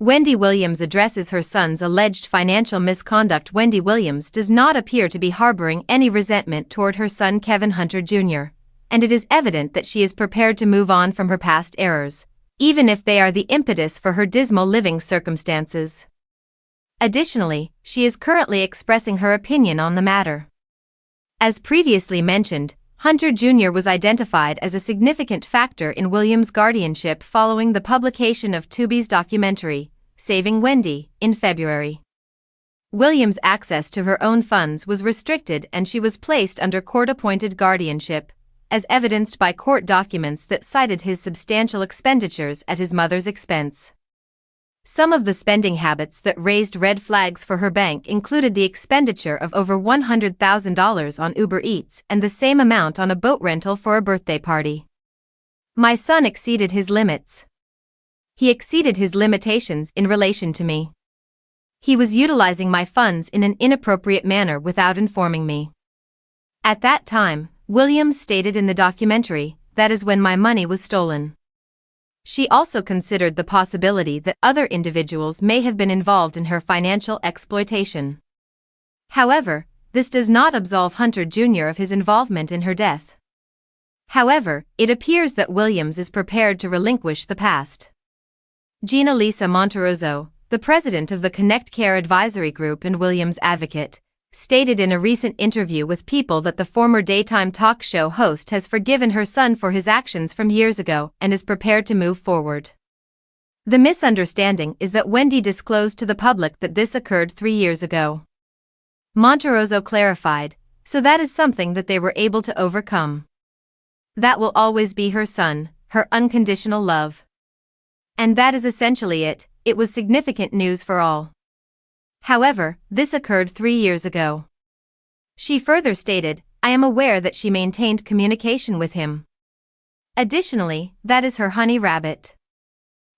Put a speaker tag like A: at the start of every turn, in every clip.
A: Wendy Williams addresses her son's alleged financial misconduct. Wendy Williams does not appear to be harboring any resentment toward her son Kevin Hunter Jr., and it is evident that she is prepared to move on from her past errors, even if they are the impetus for her dismal living circumstances. Additionally, she is currently expressing her opinion on the matter. As previously mentioned, Hunter Jr. was identified as a significant factor in Williams' guardianship following the publication of Tubi's documentary, Saving Wendy, in February. Williams' access to her own funds was restricted and she was placed under court-appointed guardianship, as evidenced by court documents that cited his substantial expenditures at his mother's expense. Some of the spending habits that raised red flags for her bank included the expenditure of over $100,000 on Uber Eats and the same amount on a boat rental for a birthday party. My son exceeded his limits. He exceeded his limitations in relation to me. He was utilizing my funds in an inappropriate manner without informing me. At that time, Williams stated in the documentary, that is when my money was stolen. She also considered the possibility that other individuals may have been involved in her financial exploitation. However, this does not absolve Hunter Jr. of his involvement in her death. However, it appears that Williams is prepared to relinquish the past. Gina Lisa Monterroso, the president of the Connect Care Advisory Group and Williams advocate, stated in a recent interview with People that the former daytime talk show host has forgiven her son for his actions from years ago and is prepared to move forward. The misunderstanding is that Wendy disclosed to the public that this occurred 3 years ago. Monterroso clarified, so that is something that they were able to overcome. That will always be her son, her unconditional love. And that is essentially it. It was significant news for all. However, this occurred 3 years ago. She further stated, I am aware that she maintained communication with him. Additionally, that is her honey rabbit.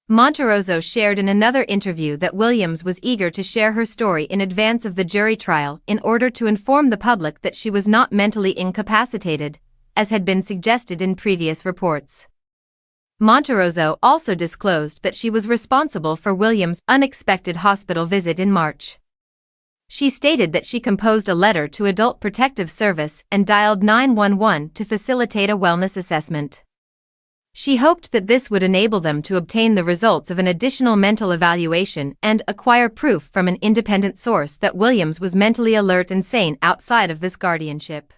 A: Monterroso shared in another interview that Williams was eager to share her story in advance of the jury trial in order to inform the public that she was not mentally incapacitated, as had been suggested in previous reports. Monterroso also disclosed that she was responsible for Williams' unexpected hospital visit in March. She stated that she composed a letter to Adult Protective Service and dialed 911 to facilitate a wellness assessment. She hoped that this would enable them to obtain the results of an additional mental evaluation and acquire proof from an independent source that Williams was mentally alert and sane outside of this guardianship.